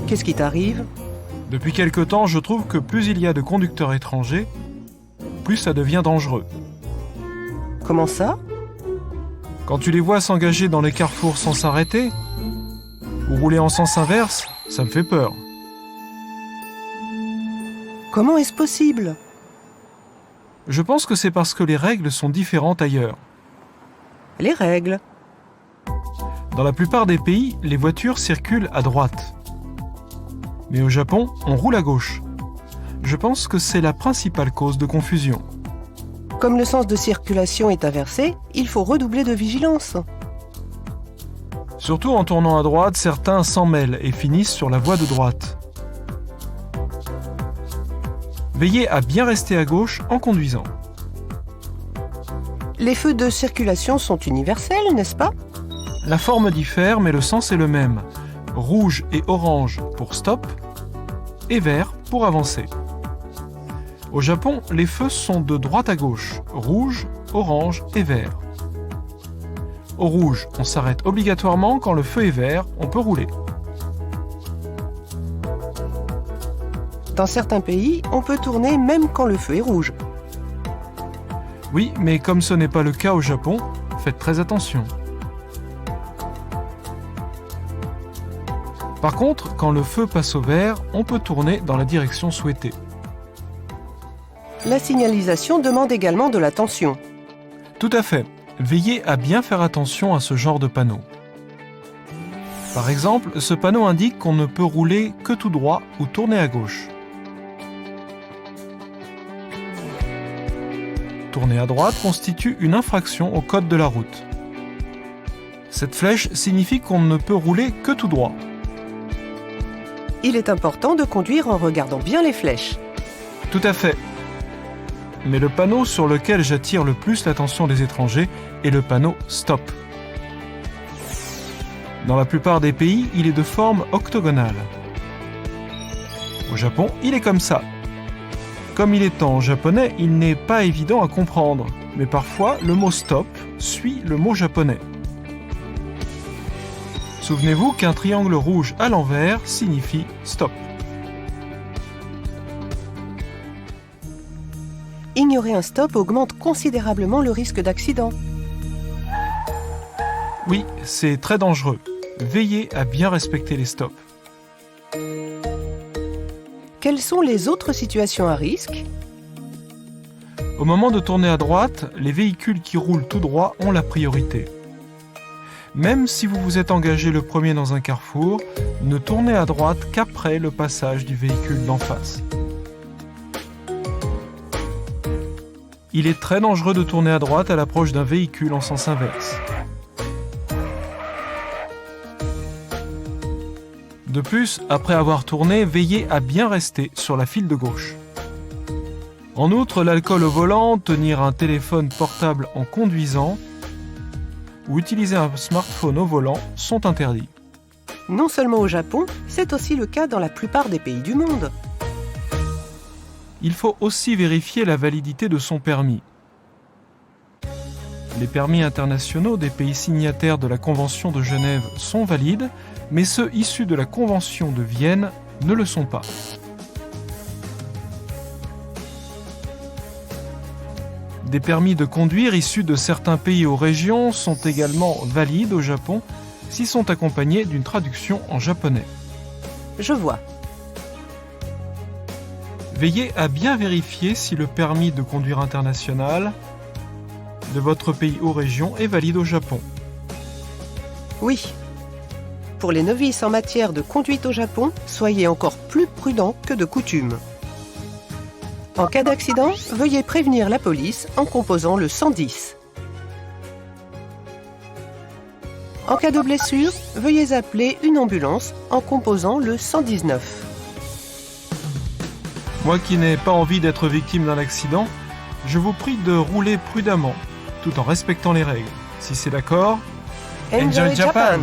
Qu'est-ce qui t'arrive? Depuis quelque temps, je trouve que plus il y a de conducteurs étrangers, plus ça devient dangereux. Comment ça? Quand tu les vois s'engager dans les carrefours sans s'arrêter, ou rouler en sens inverse, ça me fait peur. Comment est-ce possible? Je pense que c'est parce que les règles sont différentes ailleurs. Les règles. Dans la plupart des pays, les voitures circulent à droite. Mais au Japon, on roule à gauche. Je pense que c'est la principale cause de confusion. Comme le sens de circulation est inversé, il faut redoubler de vigilance. Surtout en tournant à droite, certains s'en mêlent et finissent sur la voie de droite. Veillez à bien rester à gauche en conduisant. Les feux de circulation sont universels, n'est-ce pas? La forme diffère, mais le sens est le même. Rouge et orange pour stop, et vert pour avancer. Au Japon, les feux sont de droite à gauche, rouge, orange et vert. Au rouge, on s'arrête obligatoirement. Quand le feu est vert, on peut rouler. Dans certains pays, on peut tourner même quand le feu est rouge. Oui, mais comme ce n'est pas le cas au Japon, faites très attention. Par contre, quand le feu passe au vert, on peut tourner dans la direction souhaitée. La signalisation demande également de l'attention. Tout à fait. Veillez à bien faire attention à ce genre de panneau. Par exemple, ce panneau indique qu'on ne peut rouler que tout droit ou tourner à gauche. Tourner à droite constitue une infraction au code de la route. Cette flèche signifie qu'on ne peut rouler que tout droit. Il est important de conduire en regardant bien les flèches. Tout à fait. Mais le panneau sur lequel j'attire le plus l'attention des étrangers est le panneau « Stop ». Dans la plupart des pays, il est de forme octogonale. Au Japon, il est comme ça. Comme il est en japonais, il n'est pas évident à comprendre, mais parfois le mot « stop » suit le mot japonais. Souvenez-vous qu'un triangle rouge à l'envers signifie « stop ». Ignorer un stop augmente considérablement le risque d'accident. Oui, c'est très dangereux. Veillez à bien respecter les stops. Quelles sont les autres situations à risque? Au moment de tourner à droite, les véhicules qui roulent tout droit ont la priorité. Même si vous vous êtes engagé le premier dans un carrefour, ne tournez à droite qu'après le passage du véhicule d'en face. Il est très dangereux de tourner à droite à l'approche d'un véhicule en sens inverse. De plus, après avoir tourné, veillez à bien rester sur la file de gauche. En outre, l'alcool au volant, tenir un téléphone portable en conduisant ou utiliser un smartphone au volant sont interdits. Non seulement au Japon, c'est aussi le cas dans la plupart des pays du monde. Il faut aussi vérifier la validité de son permis. Les permis internationaux des pays signataires de la Convention de Genève sont valides, mais ceux issus de la Convention de Vienne ne le sont pas. Des permis de conduire issus de certains pays ou régions sont également valides au Japon s'ils sont accompagnés d'une traduction en japonais. Je vois. Veillez à bien vérifier si le permis de conduire international de votre pays ou région est valide au Japon. Oui. Pour les novices en matière de conduite au Japon, soyez encore plus prudents que de coutume. En cas d'accident, veuillez prévenir la police en composant le 110. En cas de blessure, veuillez appeler une ambulance en composant le 119. Moi qui n'ai pas envie d'être victime d'un accident, je vous prie de rouler prudemment, tout en respectant les règles. Si c'est d'accord, Enjoy Japan!